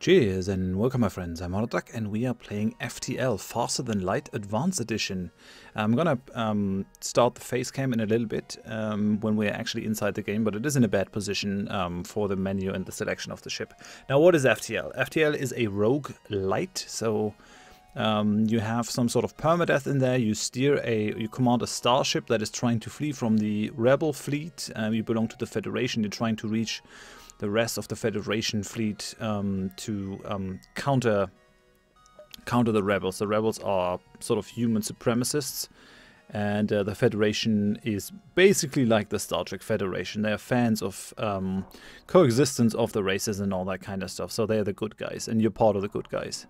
Cheers and welcome my friends, I'm Horath and we are playing FTL, Faster Than Light Advanced Edition. I'm gonna start the face cam in a little bit when we're actually inside the game, but it is in a bad position for the menu and the selection of the ship. Now what is FTL? FTL is a rogue-lite, so you have some sort of permadeath in there, you command a starship that is trying to flee from the rebel fleet, you belong to the Federation, you're trying to reach the rest of the Federation fleet to counter the rebels. The rebels are sort of human supremacists, and the Federation is basically like the Star Trek Federation. They are fans of coexistence of the races and all that kind of stuff. So they're the good guys, and you're part of the good guys.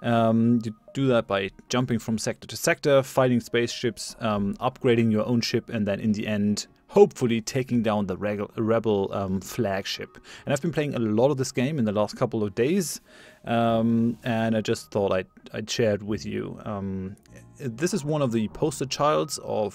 You do that by jumping from sector to sector, fighting spaceships, upgrading your own ship, and then in the end, hopefully taking down the rebel flagship. And I've been playing a lot of this game in the last couple of days, and I just thought I'd share it with you. This is one of the poster childs of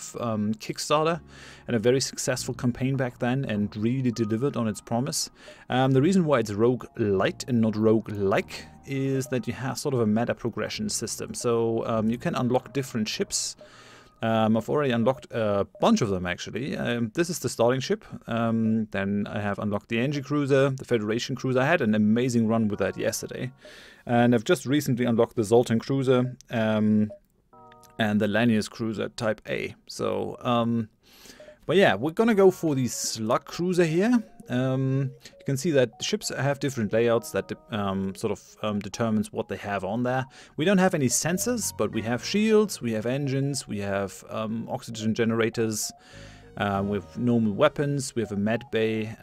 Kickstarter, and a very successful campaign back then, and really delivered on its promise. The reason why it's rogue-lite and not rogue-like is that you have sort of a meta progression system. So you can unlock different ships. I've already unlocked a bunch of them actually. This is the starting ship. Then I have unlocked the Engie Cruiser, the Federation Cruiser. I had an amazing run with that yesterday. And I've just recently unlocked the Zoltan Cruiser and the Lanius Cruiser Type A. So, but yeah, we're gonna go for the Slug Cruiser here. You can see that ships have different layouts that determines what they have on there. We don't have any sensors, but we have shields, we have engines, we have oxygen generators, we have normal weapons, we have a med bay,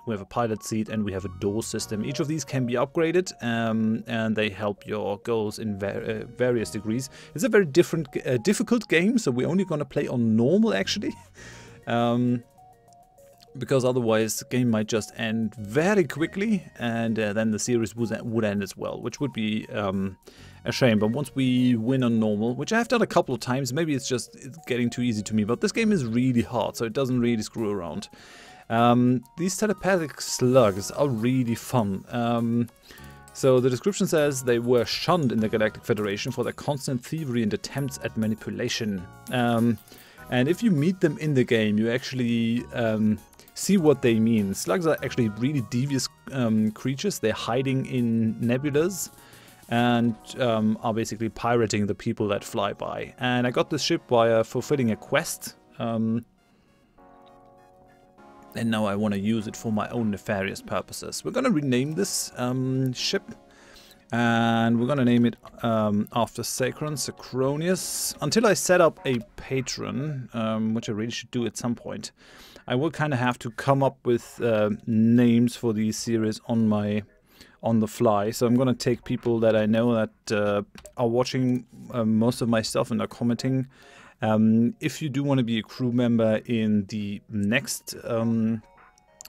we have a pilot seat, and we have a door system. Each of these can be upgraded, and they help your goals in various degrees. It's a very difficult game, so we're only going to play on normal actually. Because otherwise the game might just end very quickly, and then the series would end as well, which would be a shame. But once we win on normal, which I have done a couple of times, maybe it's getting too easy to me, but this game is really hard, so it doesn't really screw around. These telepathic slugs are really fun. So the description says they were shunned in the Galactic Federation for their constant thievery and attempts at manipulation. And if you meet them in the game, you actually see what they mean. Slugs are actually really devious creatures. They're hiding in nebulas and are basically pirating the people that fly by. And I got this ship via fulfilling a quest. And now I want to use it for my own nefarious purposes. We're going to rename this ship. And we're going to name it after Sacronius. Until I set up a patron, which I really should do at some point, I will kind of have to come up with names for these series on the fly. So I'm going to take people that I know that are watching most of my stuff and are commenting. If you do want to be a crew member in the next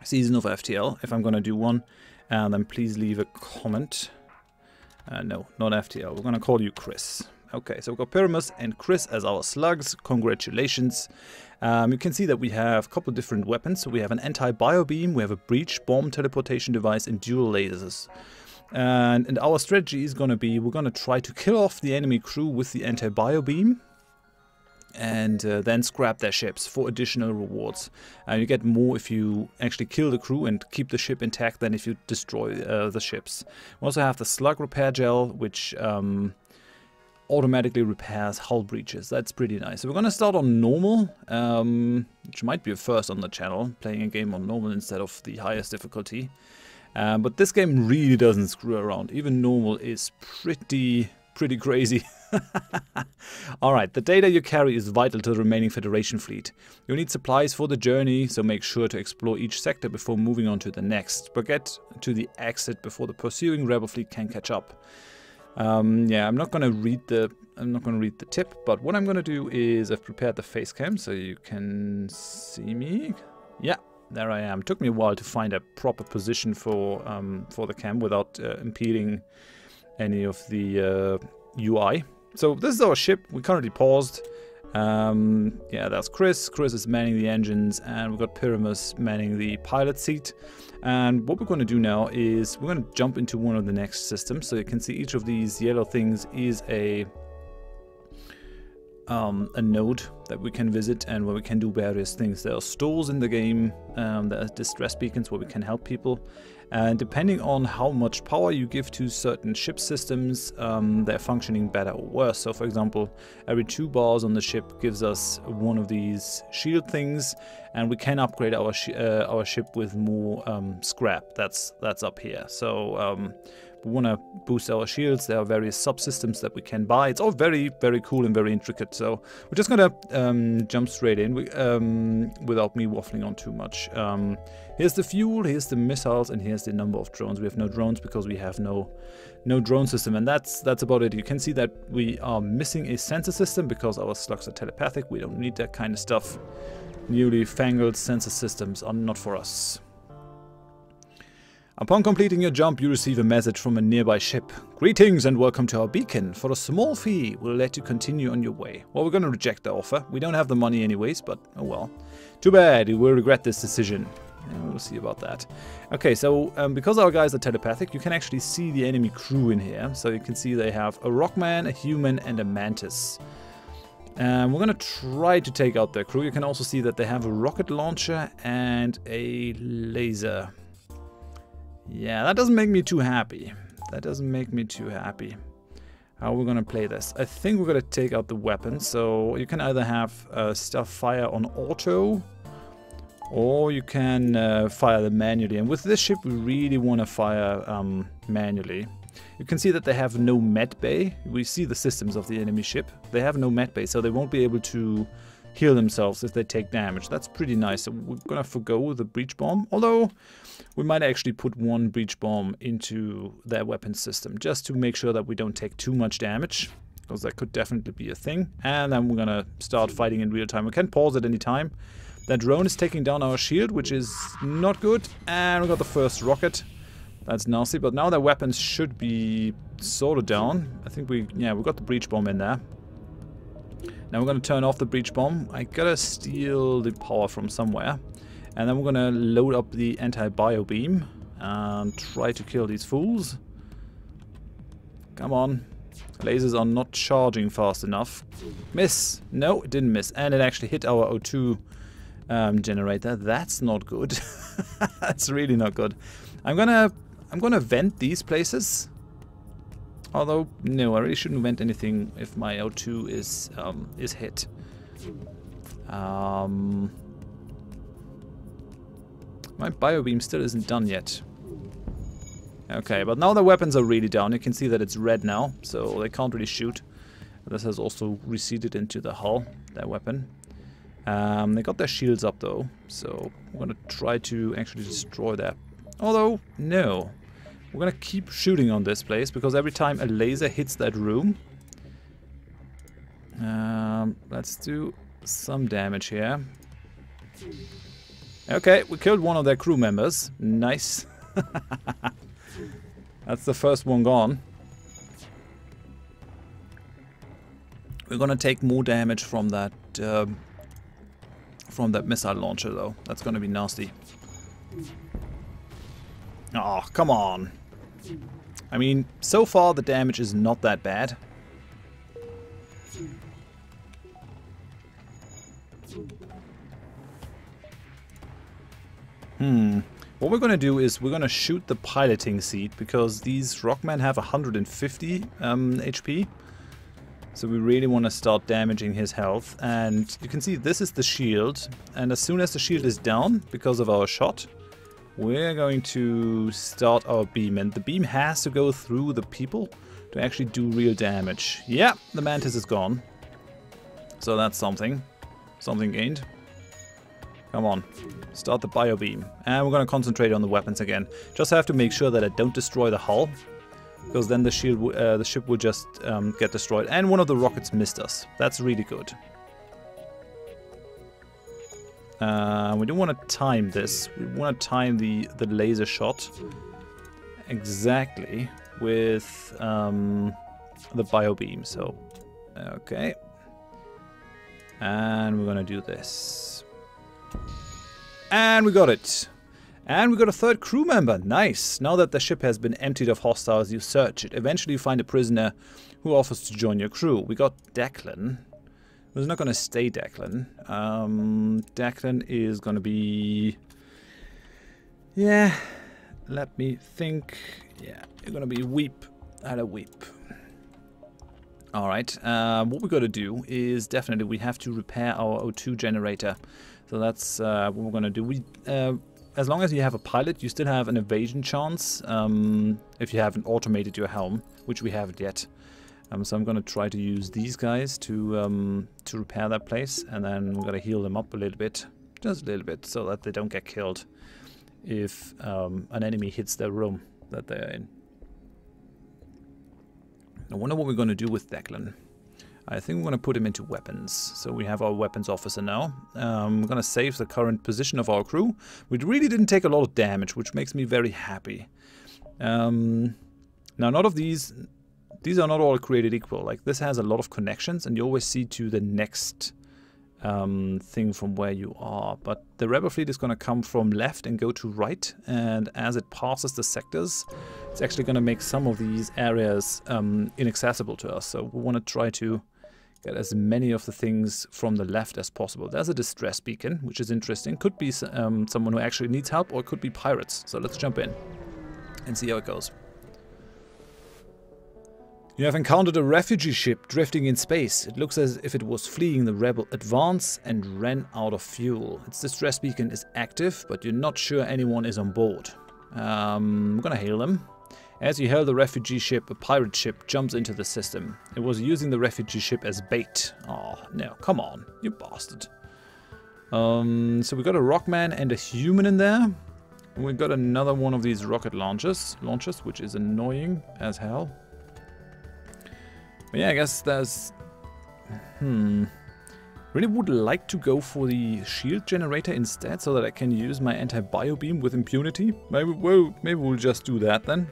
season of FTL, if I'm going to do one, then please leave a comment. No, not FTL. We're going to call you Chris. Okay, so we've got Pyramus and Chris as our slugs. Congratulations. You can see that we have a couple of different weapons. So we have an anti-bio beam, we have a breach bomb teleportation device, and dual lasers. And our strategy is going to be, we're going to try to kill off the enemy crew with the anti-bio beam, and then scrap their ships for additional rewards. You get more if you actually kill the crew and keep the ship intact than if you destroy the ships. We also have the slug repair gel, which automatically repairs hull breaches. That's pretty nice. So we're going to start on normal, which might be a first on the channel, playing a game on normal instead of the highest difficulty. But this game really doesn't screw around. Even normal is pretty crazy. Alright, the data you carry is vital to the remaining Federation fleet. You'll need supplies for the journey, so make sure to explore each sector before moving on to the next. But get to the exit before the pursuing rebel fleet can catch up. Yeah, I'm not gonna read the tip, but what I'm gonna do is I've prepared the face cam so you can see me. Yeah, there I am. Took me a while to find a proper position for the cam without impeding any of the UI. So this is our ship. We currently paused. Yeah, that's Chris. Chris is manning the engines, and we've got Pyramus manning the pilot seat. And what we're going to do now is we're going to jump into one of the next systems. So you can see each of these yellow things is a node that we can visit and where we can do various things. There are stores in the game, there are distress beacons where we can help people, and depending on how much power you give to certain ship systems, they're functioning better or worse. So for example, every 2 bars on the ship gives us one of these shield things, and we can upgrade our ship with more scrap. That's up here. So we want to boost our shields. There are various subsystems that we can buy. It's all very, very cool and very intricate. So we're just going to jump straight in without me waffling on too much. Here's the fuel, here's the missiles, and here's the number of drones. We have no drones because we have no drone system, and that's about it. You can see that we are missing a sensor system because our slugs are telepathic. We don't need that kind of stuff. Newly fangled sensor systems are not for us. Upon completing your jump, you receive a message from a nearby ship. Greetings and welcome to our beacon. For a small fee, we'll let you continue on your way. Well, we're going to reject the offer. We don't have the money anyways, but oh well. Too bad, you will regret this decision. Yeah, we'll see about that. Okay, so because our guys are telepathic, you can actually see the enemy crew in here. So you can see they have a rockman, a human, and a mantis. We're going to try to take out their crew. You can also see that they have a rocket launcher and a laser. Yeah, that doesn't make me too happy. That doesn't make me too happy. How are we going to play this? I think we're going to take out the weapons. So you can either have stuff fire on auto, or you can fire them manually. And with this ship, we really want to fire manually. You can see that they have no med bay. We see the systems of the enemy ship. They have no med bay, so they won't be able to heal themselves if they take damage. That's pretty nice. So we're going to forgo the breach bomb, although we might actually put one breach bomb into their weapon system just to make sure that we don't take too much damage, because that could definitely be a thing. And then we're going to start fighting in real time. We can pause at any time. That drone is taking down our shield, which is not good. And we got the first rocket. That's nasty, but now their weapons should be sort of down. I think we got the breach bomb in there. Now we're going to turn off the breach bomb. I gotta steal the power from somewhere. And then we're going to load up the anti-bio beam and try to kill these fools. Come on. Lasers are not charging fast enough. Miss. No, it didn't miss. And it actually hit our O2 generator. That's not good. That's really not good. I'm gonna vent these places. Although, no, I really shouldn't vent anything if my O2 is hit. My biobeam still isn't done yet. Okay, but now the weapons are really down. You can see that it's red now, so they can't really shoot. This has also receded into the hull, their weapon. They got their shields up though, so I'm gonna try to actually destroy that. Although, no. We're gonna keep shooting on this place, because every time a laser hits that room... let's do some damage here. Okay, we killed one of their crew members. Nice. That's the first one gone. We're gonna take more damage from that missile launcher though. That's gonna be nasty. Oh, come on. I mean, so far the damage is not that bad. What we're going to do is we're going to shoot the piloting seat, because these rockmen have 150 HP. So we really want to start damaging his health. And you can see this is the shield. And as soon as the shield is down, because of our shot, we're going to start our beam. And the beam has to go through the people to actually do real damage. Yeah, the mantis is gone. So that's something. Something gained. Come on, start the bio beam. And we're going to concentrate on the weapons again. Just have to make sure that I don't destroy the hull, because then the ship will just get destroyed. And one of the rockets missed us. That's really good. We don't want to time this. We want to time the laser shot exactly with the bio beam. So, okay. And we're gonna do this. And we got it. And we got a third crew member. Nice. Now that the ship has been emptied of hostiles, you search it. Eventually you find a prisoner who offers to join your crew. We got Declan. Who's not gonna stay Declan. Declan is gonna be... Yeah. Let me think. Yeah, you're gonna be Weep. At a Weep. Alright, what we gotta do is definitely we have to repair our O2 generator. So that's what we're gonna do. As long as you have a pilot, you still have an evasion chance if you haven't automated your helm, which we haven't yet. So I'm gonna try to use these guys to repair that place, and then we're gonna heal them up a little bit, just a little bit, so that they don't get killed if an enemy hits their room that they're in. I wonder what we're going to do with Declan. I think we're going to put him into weapons. So we have our weapons officer now. We're going to save the current position of our crew. We really didn't take a lot of damage, which makes me very happy. Now, none of these are not all created equal. Like, this has a lot of connections, and you always see to the next thing from where you are. But the rebel fleet is going to come from left and go to right, and as it passes the sectors, it's actually going to make some of these areas inaccessible to us. So we want to try to get as many of the things from the left as possible. There's a distress beacon, which is interesting. Could be someone who actually needs help, or it could be pirates. So let's jump in and see how it goes. You have encountered a refugee ship drifting in space. It looks as if it was fleeing the rebel advance and ran out of fuel. Its distress beacon is active, but you're not sure anyone is on board. I'm gonna hail them. As you hail the refugee ship, a pirate ship jumps into the system. It was using the refugee ship as bait. Oh, no, come on, you bastard. So we got a rockman and a human in there. And we got another one of these rocket launchers, which is annoying as hell. But yeah, I guess there's... Really would like to go for the shield generator instead, so that I can use my anti-bio beam with impunity. Maybe we'll just do that then.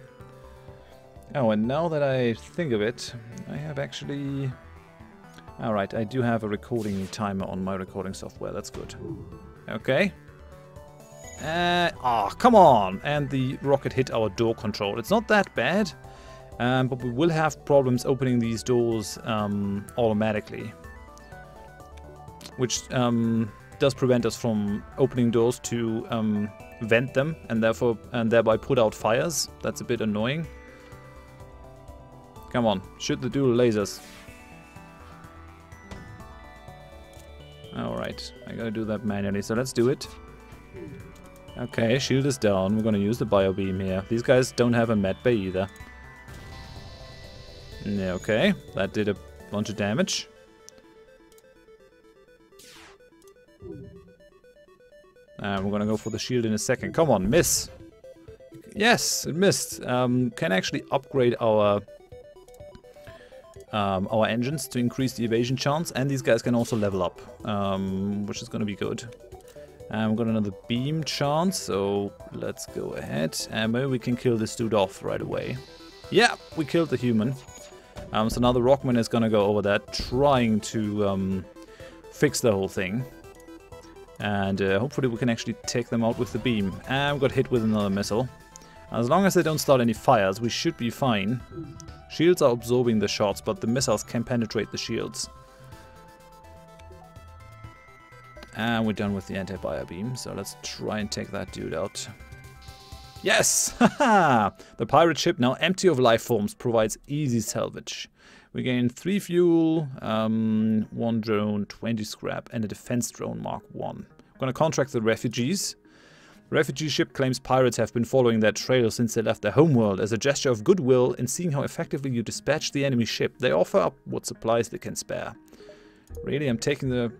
Oh, and now that I think of it, I have actually... Alright, I do have a recording timer on my recording software, that's good. Okay. Come on! And the rocket hit our door control. It's not that bad. But we will have problems opening these doors automatically, which does prevent us from opening doors to vent them and thereby put out fires. That's a bit annoying. Come on, shoot the dual lasers. Alright, I gotta do that manually, so let's do it. Okay, shield is down. We're gonna use the bio beam here. These guys don't have a med bay either. Okay, that did a bunch of damage. And we're gonna go for the shield in a second. Come on, miss! Yes, it missed. Can actually upgrade our engines to increase the evasion chance, and these guys can also level up, which is gonna be good. And we've got another beam chance, so let's go ahead. And maybe we can kill this dude off right away. Yeah, we killed the human. So now the rockman is gonna go over there, trying to fix the whole thing. And hopefully we can actually take them out with the beam. And we got hit with another missile. As long as they don't start any fires, we should be fine. Shields are absorbing the shots, but the missiles can penetrate the shields. And we're done with the anti-bio beam, so let's try and take that dude out. Yes! Haha! The pirate ship, now empty of life forms, provides easy salvage. We gain 3 fuel, 1 drone, 20 scrap, and a defense drone Mark 1. I'm gonna contract the refugees. The refugee ship claims pirates have been following their trail since they left their homeworld. As a gesture of goodwill in seeing how effectively you dispatch the enemy ship, they offer up what supplies they can spare. Really, I'm taking the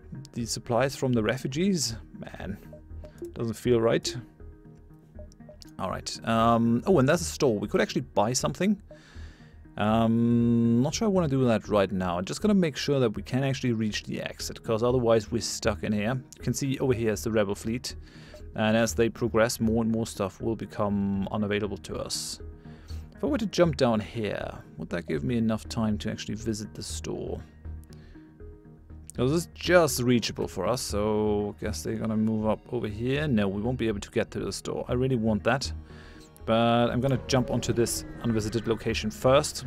supplies from the refugees? Man, doesn't feel right. Alright, oh, and there's a store. We could actually buy something. Not sure I want to do that right now. I'm just gonna make sure that we can actually reach the exit, because otherwise we're stuck in here. You can see over here is the rebel fleet. And as they progress, more and more stuff will become unavailable to us. If I were to jump down here, would that give me enough time to actually visit the store? This is just reachable for us, so I guess they're gonna move up over here. No, we won't be able to get to the store. I really want that. But I'm gonna jump onto this unvisited location first.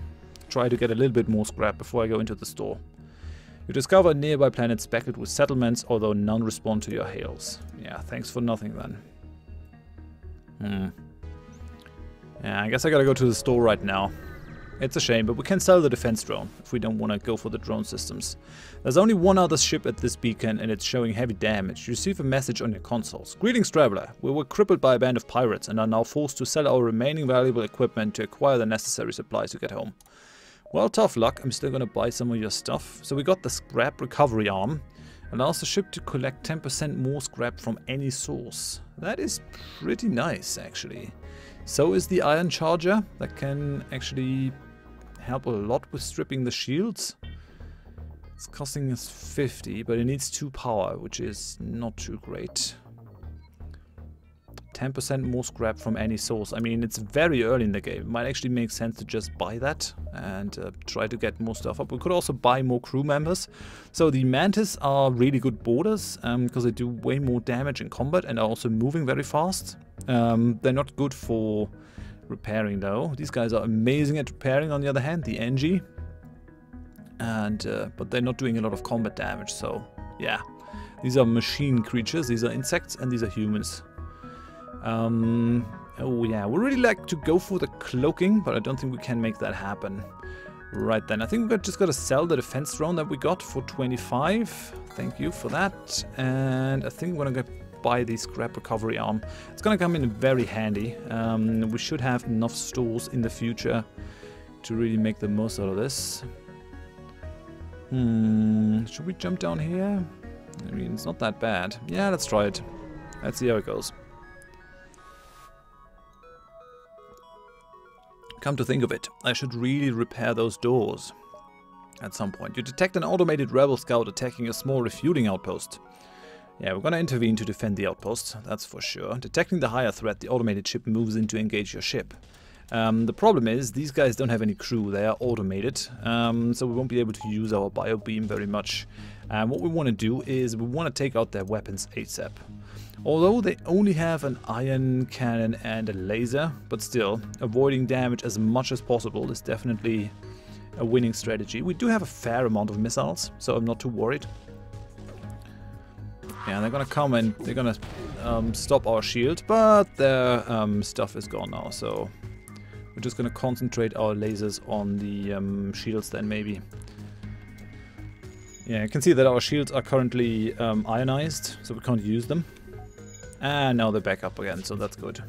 Try to get a little bit more scrap before I go into the store. You discover a nearby planet speckled with settlements, although none respond to your hails. Yeah, thanks for nothing then. Yeah, I guess I gotta go to the store right now. It's a shame, but we can sell the defense drone if we don't want to go for the drone systems. There's only one other ship at this beacon and it's showing heavy damage. You receive a message on your consoles. Greetings, traveler. We were crippled by a band of pirates and are now forced to sell our remaining valuable equipment to acquire the necessary supplies to get home. Well, tough luck. I'm still gonna buy some of your stuff. So we got the scrap recovery arm. Allows the ship to collect 10% more scrap from any source. That is pretty nice, actually. So is the iron charger. That can actually help a lot with stripping the shields. It's costing us 50, but it needs 2 power, which is not too great. 10% more scrap from any source. I mean, it's very early in the game. It might actually make sense to just buy that and try to get more stuff up. We could also buy more crew members. So the Mantis are really good boarders because they do way more damage in combat and are also moving very fast. They're not good for repairing though. These guys are amazing at repairing on the other hand, the NG. And but they're not doing a lot of combat damage, so yeah. These are machine creatures, these are insects, and these are humans. Oh yeah, we really like to go for the cloaking, but I don't think we can make that happen. Right then, I think we just gotta sell the defense drone that we got for 25. Thank you for that. And I think we're gonna buy the scrap recovery arm. It's gonna come in very handy. We should have enough stores in the future to really make the most out of this. Should we jump down here? I mean, it's not that bad. Yeah, let's try it. Let's see how it goes. Come to think of it, I should really repair those doors at some point. You detect an automated rebel scout attacking a small refueling outpost. Yeah, we're gonna intervene to defend the outpost, that's for sure. Detecting the higher threat, the automated ship moves in to engage your ship. The problem is, these guys don't have any crew, they are automated, so we won't be able to use our bio beam very much. What we want to do is, we want to take out their weapons ASAP. Although they only have an iron cannon and a laser, but still, avoiding damage as much as possible is definitely a winning strategy. We do have a fair amount of missiles, so I'm not too worried. Yeah, they're gonna come and they're gonna stop our shield, but their stuff is gone now, so we're just gonna concentrate our lasers on the shields then, maybe. Yeah, you can see that our shields are currently ionized, so we can't use them. And now they're back up again, so that's good.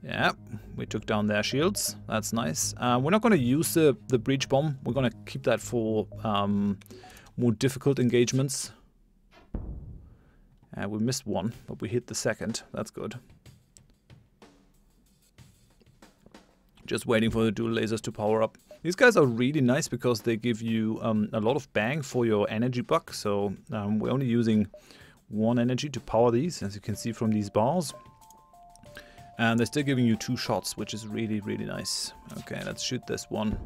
Yeah, we took down their shields. That's nice. We're not going to use the breach bomb. We're going to keep that for more difficult engagements. We missed one, but we hit the second. That's good. Just waiting for the dual lasers to power up. These guys are really nice because they give you a lot of bang for your energy buck. So we're only using 1 energy to power these, as you can see from these bars. And they're still giving you 2 shots, which is really, really nice. Okay, let's shoot this one.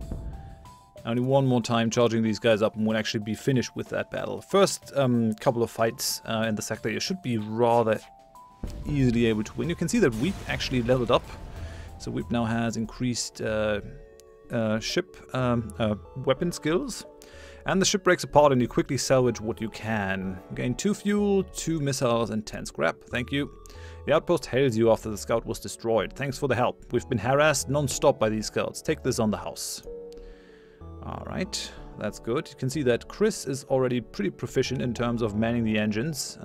Only one more time charging these guys up and we'll actually be finished with that battle. First couple of fights in the sector, you should be rather easily able to win. You can see that Weep actually leveled up. So Weep now has increased ship weapon skills. And the ship breaks apart and you quickly salvage what you can. Gain 2 fuel, 2 missiles and 10 scrap. Thank you. The outpost hails you after the scout was destroyed. Thanks for the help. We've been harassed non-stop by these scouts. Take this on the house. Alright, that's good. You can see that Chris is already pretty proficient in terms of manning the engines.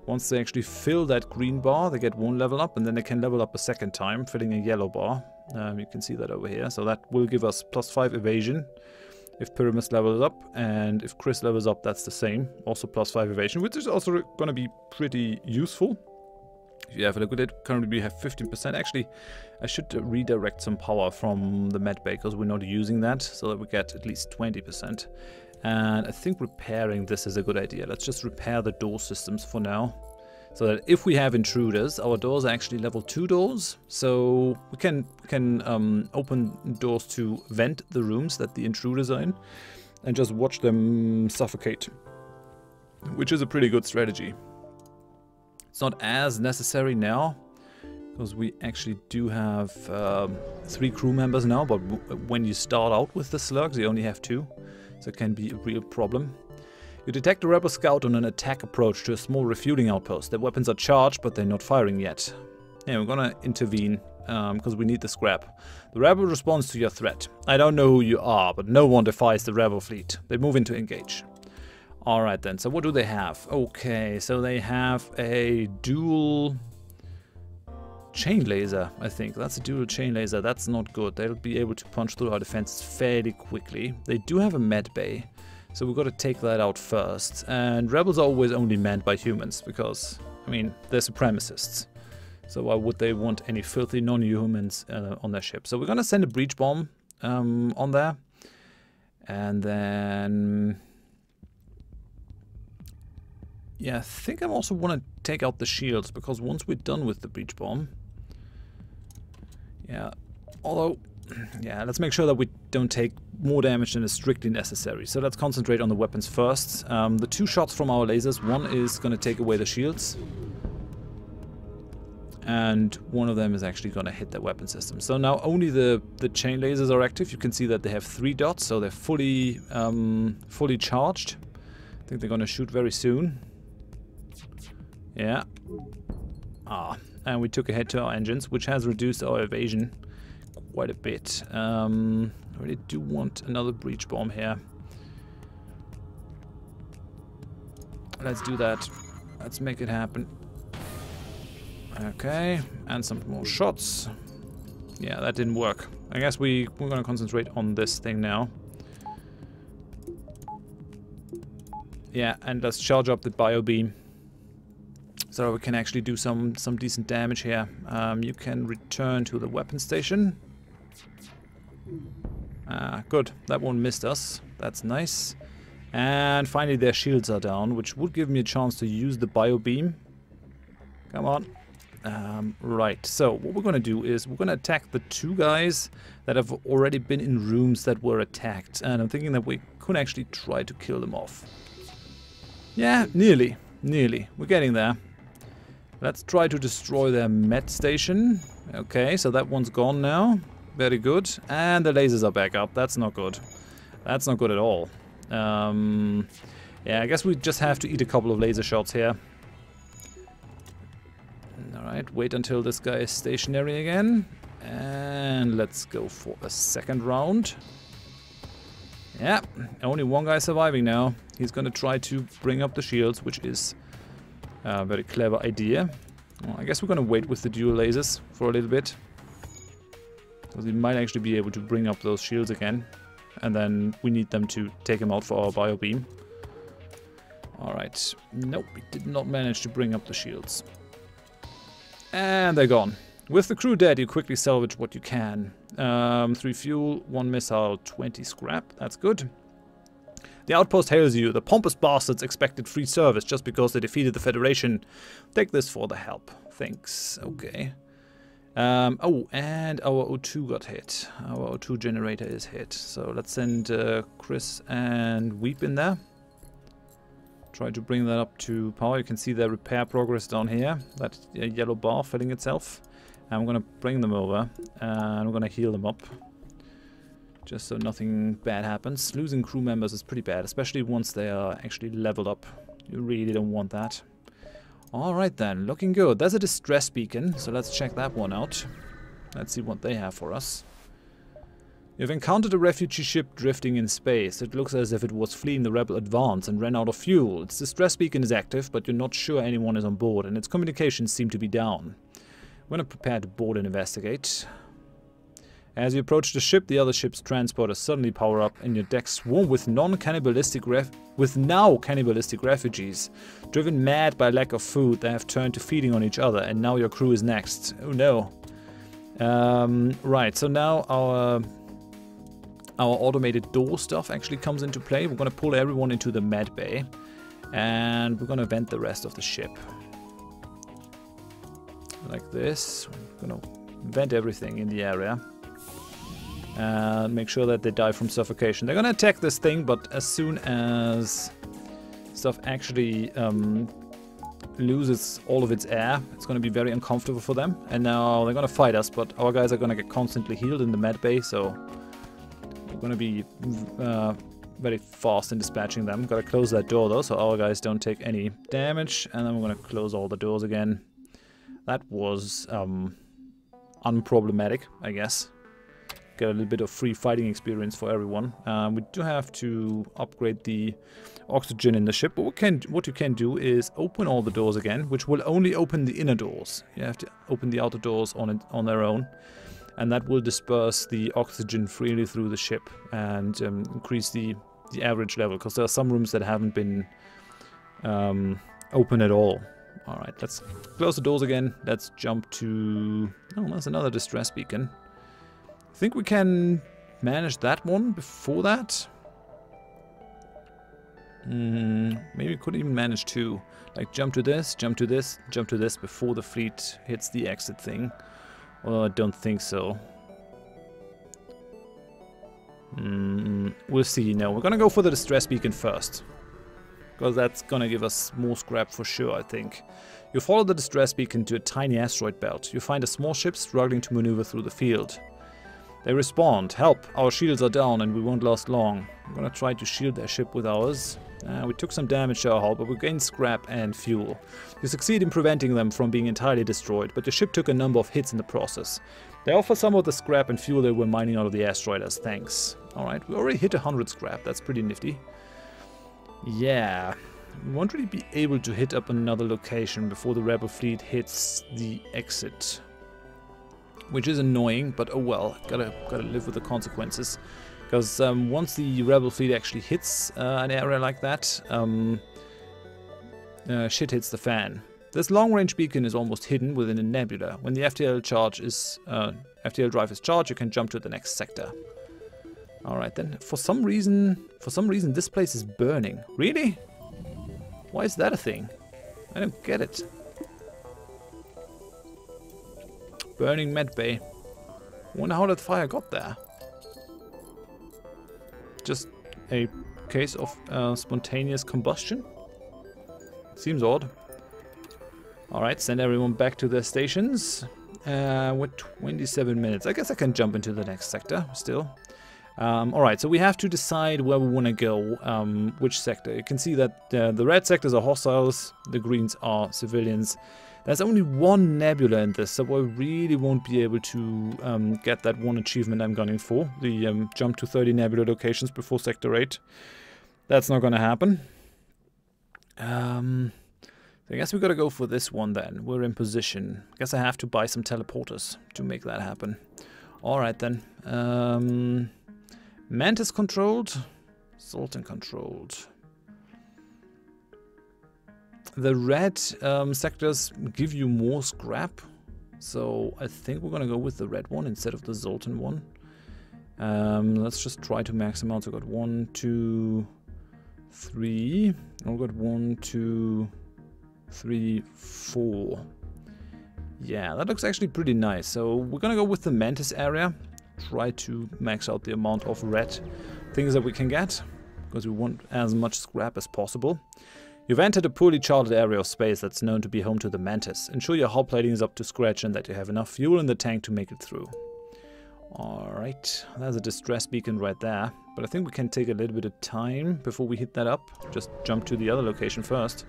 Once they actually fill that green bar, they get 1 level up and then they can level up a second time, filling a yellow bar. You can see that over here. So that will give us +5 evasion. If Pyramus levels up, and if Chris levels up, that's the same. Also +5 evasion, which is also going to be pretty useful. If you have a look at it, currently we have 15%. Actually, I should redirect some power from the medbay, because we're not using that, so that we get at least 20%. And I think repairing this is a good idea. Let's just repair the door systems for now. So that if we have intruders, our doors are actually level 2 doors. So we can open doors to vent the rooms that the intruders are in. and just watch them suffocate, which is a pretty good strategy. It's not as necessary now, because we actually do have 3 crew members now, but when you start out with the slugs, you only have 2, so it can be a real problem. You detect a rebel scout on an attack approach to a small refueling outpost. Their weapons are charged, but they're not firing yet. Yeah, we're gonna intervene, because we need the scrap. The rebel responds to your threat. I don't know who you are, but no one defies the rebel fleet. They move in to engage. Alright then, so what do they have? Okay, so they have a dual chain laser, I think. That's a dual chain laser. That's not good. They'll be able to punch through our defenses fairly quickly. They do have a med bay, so we've got to take that out first. And rebels are always only manned by humans, because, I mean, they're supremacists. So why would they want any filthy non-humans on their ship? So we're going to send a breach bomb on there. And then... yeah, I think I also want to take out the shields, because once we're done with the breach bomb... yeah, although... yeah, let's make sure that we don't take more damage than is strictly necessary. So let's concentrate on the weapons first. The 2 shots from our lasers, one is going to take away the shields. And one of them is actually going to hit the weapon system. So now only the chain lasers are active. You can see that they have 3 dots, so they're fully charged. I think they're going to shoot very soon. Yeah. And we took a hit to our engines, which has reduced our evasion quite a bit. I really do want another breach bomb here. Let's do that. Let's make it happen. Okay, and some more shots. Yeah, that didn't work. I guess we're going to concentrate on this thing now. Yeah, and let's charge up the bio beam, so we can actually do some decent damage here. You can return to the weapon station. Good, that one missed us. That's nice. And finally their shields are down, which would give me a chance to use the bio beam. Come on. Right, so what we're going to do is we're going to attack the 2 guys that have already been in rooms that were attacked. And I'm thinking that we could actually try to kill them off. Yeah, nearly. We're getting there. Let's try to destroy their med station. Okay, so that one's gone now. Very good. And the lasers are back up. That's not good. That's not good at all. Yeah, I guess we just have to eat a couple of laser shots here. Alright, wait until this guy is stationary again. And let's go for a second round. Yeah, only one guy surviving now. He's gonna try to bring up the shields, which is a very clever idea. Well, I guess we're gonna wait with the dual lasers for a little bit, because we might actually be able to bring up those shields again. And then we need them to take him out for our bio beam. Alright, nope, we did not manage to bring up the shields. And they're gone. With the crew dead, you quickly salvage what you can. 3 fuel, 1 missile, 20 scrap. That's good. The outpost hails you. The pompous bastards expected free service just because they defeated the Federation. Take this for the help. Thanks. Okay. Oh, and our O2 got hit. Our O2 generator is hit. So let's send Chris and Weep in there. Try to bring that up to power. You can see the repair progress down here. That yellow bar filling itself. I'm going to bring them over and I'm going to heal them up, just so nothing bad happens. Losing crew members is pretty bad, especially once they are actually leveled up. You really don't want that. Alright then, looking good. There's a distress beacon, so let's check that one out. Let's see what they have for us. You've encountered a refugee ship drifting in space. It looks as if it was fleeing the rebel advance and ran out of fuel. Its distress beacon is active, but you're not sure anyone is on board, and its communications seem to be down. We're going to prepare to board and investigate. As you approach the ship, the other ship's transporters suddenly power up and your decks swarm with now cannibalistic refugees. Driven mad by lack of food, they have turned to feeding on each other, and now your crew is next. Oh no. Right, so now our automated door stuff actually comes into play. We're going to pull everyone into the med bay, and we're going to vent the rest of the ship. Like this. We're going to vent everything in the area. and make sure that they die from suffocation. They're gonna attack this thing, but as soon as stuff actually loses all of its air, it's gonna be very uncomfortable for them. And now they're gonna fight us, but our guys are gonna get constantly healed in the med bay, so we're gonna be very fast in dispatching them. Gotta close that door though, so our guys don't take any damage, and then we're gonna close all the doors again. That was unproblematic, I guess. Get a little bit of free fighting experience for everyone. We do have to upgrade the oxygen in the ship, but what you can do is open all the doors again, which will only open the inner doors. You have to open the outer doors on their own, and that will disperse the oxygen freely through the ship and increase the average level, because there are some rooms that haven't been open at all. Alright, let's close the doors again. Let's jump to... Oh, there's another distress beacon. I think we can manage that one before that. Maybe we could even manage to, like, jump to this, jump to this, jump to this before the fleet hits the exit thing. Well, I don't think so. We'll see. No, we're gonna go for the distress beacon first, because that's gonna give us more scrap for sure, I think. You follow the distress beacon to a tiny asteroid belt. You find a small ship struggling to maneuver through the field. They respond, "Help, our shields are down and we won't last long." I'm gonna try to shield their ship with ours. We took some damage to our hull, but we gained scrap and fuel. You succeed in preventing them from being entirely destroyed, but the ship took a number of hits in the process. They offer some of the scrap and fuel they were mining out of the asteroid as thanks. Alright, we already hit 100 scrap, that's pretty nifty. Yeah, we won't really be able to hit up another location before the rebel fleet hits the exit. Which is annoying, but oh well, gotta live with the consequences. Because once the rebel fleet actually hits an area like that, shit hits the fan. This long-range beacon is almost hidden within a nebula. When the FTL drive is charged, you can jump to the next sector. All right then. For some reason, this place is burning. Really? Why is that a thing? I don't get it. Burning medbay. Wonder how that fire got there. Just a case of spontaneous combustion? Seems odd. Alright, send everyone back to their stations. We're 27 minutes. I guess I can jump into the next sector still. Alright, so we have to decide where we want to go, which sector. You can see that the red sectors are hostiles, the greens are civilians. There's only one nebula in this, so I really won't be able to get that one achievement I'm gunning for. The jump to 30 nebula locations before Sector 8. That's not gonna happen. I guess we gotta go for this one then. We're in position. I guess I have to buy some teleporters to make that happen. Alright then. Mantis controlled. Sultan controlled. The red sectors give you more scrap, so I think we're gonna go with the red one instead of the Zoltan one. Let's just try to max them out. So we got 1, 2, 3. And we got 1, 2, 3, 4. Yeah, that looks actually pretty nice. So we're gonna go with the Mantis area. Try to max out the amount of red things that we can get, because we want as much scrap as possible. You've entered a poorly charted area of space that's known to be home to the Mantis. Ensure your hull plating is up to scratch and that you have enough fuel in the tank to make it through. Alright, there's a distress beacon right there. But I think we can take a little bit of time before we hit that up. Just jump to the other location first.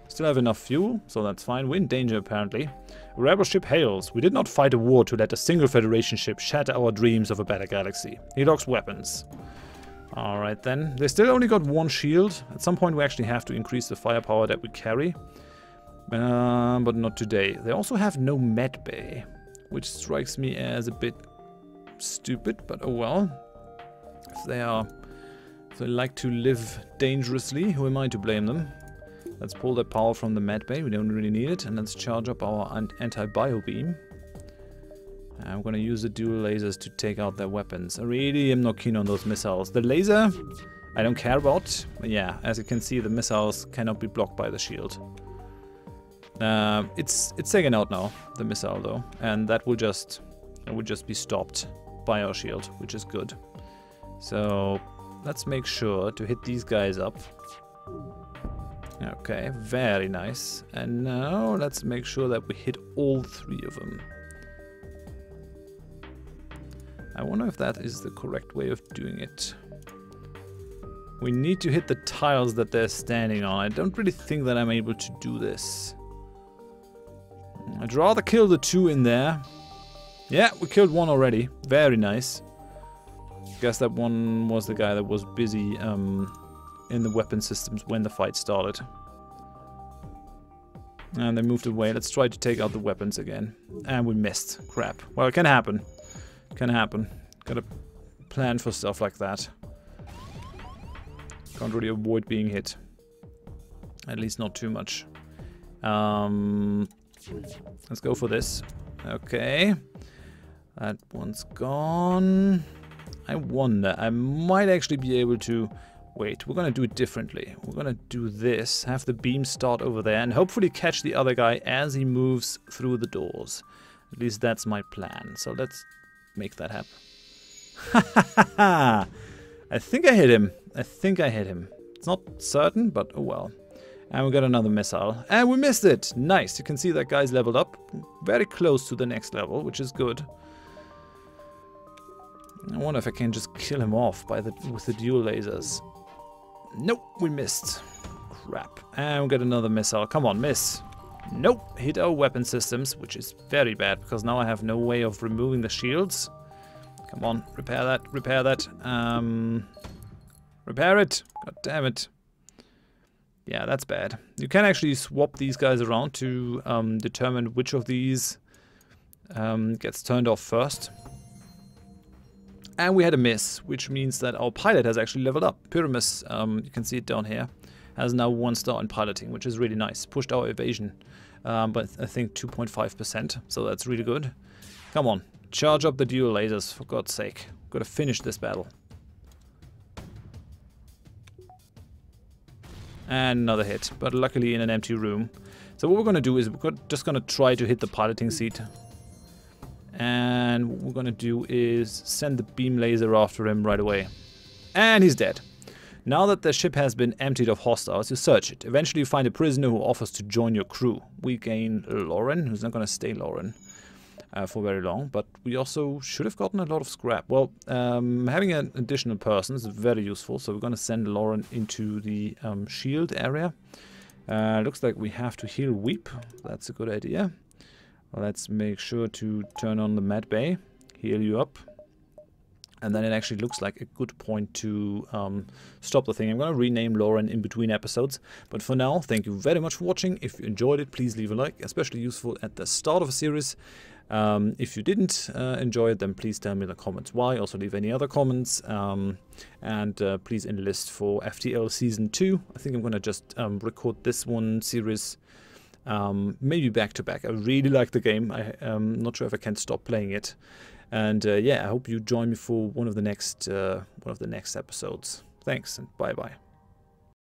Still have enough fuel, so that's fine. We're in danger apparently. A rebel ship hails. We did not fight a war to let a single Federation ship shatter our dreams of a better galaxy. He locks weapons. Alright then. They still only got one shield. At some point we actually have to increase the firepower that we carry. But not today. They also have no med bay, which strikes me as a bit stupid, but oh well. If they like to live dangerously, who am I to blame them? Let's pull that power from the med bay. We don't really need it. And let's charge up our anti-bio beam. I'm gonna use the dual lasers to take out their weapons. I really am not keen on those missiles. The laser, I don't care about. But yeah, as you can see, the missiles cannot be blocked by the shield. It's taken out now, the missile though, and that will just be stopped by our shield, which is good. So let's make sure to hit these guys up. Okay, very nice. And now let's make sure that we hit all 3 of them. I wonder if that is the correct way of doing it. We need to hit the tiles that they're standing on. I don't really think that I'm able to do this. I'd rather kill the 2 in there. Yeah, we killed 1 already. Very nice. Guess that one was the guy that was busy in the weapon systems when the fight started. And they moved away. Let's try to take out the weapons again. And we missed. Crap. Well, it can happen. Can happen. Gotta plan for stuff like that. Can't really avoid being hit. At least not too much. Let's go for this. Okay. That one's gone. I wonder, I might actually be able to... Wait, we're gonna do it differently. We're gonna do this, have the beam start over there, and hopefully catch the other guy as he moves through the doors. At least that's my plan. So let's make that happen. I think I hit him. I think I hit him. It's not certain, but oh well. And we got another missile. And we missed it! Nice, you can see that guy's leveled up. Very close to the next level, which is good. I wonder if I can just kill him off with the dual lasers. Nope, we missed. Crap. And we got another missile. Come on, miss. Nope, hit our weapon systems, which is very bad, because now I have no way of removing the shields. Come on, repair that, repair that. Repair it! God damn it. Yeah, that's bad. You can actually swap these guys around to determine which of these gets turned off first. And we had a miss, which means that our pilot has actually leveled up. Pyramus, you can see it down here, has now 1 star in piloting, which is really nice. Pushed our evasion, but I think 2.5%, so that's really good. Come on, charge up the dual lasers, for God's sake. Gotta finish this battle. And another hit, but luckily in an empty room. So what we're gonna do is we're just gonna try to hit the piloting seat. And what we're gonna do is send the beam laser after him right away. And he's dead. Now that the ship has been emptied of hostiles, you search it. Eventually you find a prisoner who offers to join your crew. We gain Lauren, who's not gonna stay Lauren for very long, but we also should have gotten a lot of scrap. Well, having an additional person is very useful, so we're gonna send Lauren into the shield area. Looks like we have to heal Weep. That's a good idea. Let's make sure to turn on the med bay, heal you up, and then it actually looks like a good point to stop the thing. I'm going to rename Lauren in between episodes, but for now, thank you very much for watching. If you enjoyed it, please leave a like, especially useful at the start of a series. If you didn't enjoy it, then please tell me in the comments why. Also leave any other comments, and please enlist for FTL Season 2. I think I'm going to just record this one series maybe back to back. I really like the game. I'm not sure if I can stop playing it. And yeah, I hope you join me for one of the next episodes. Thanks and bye bye.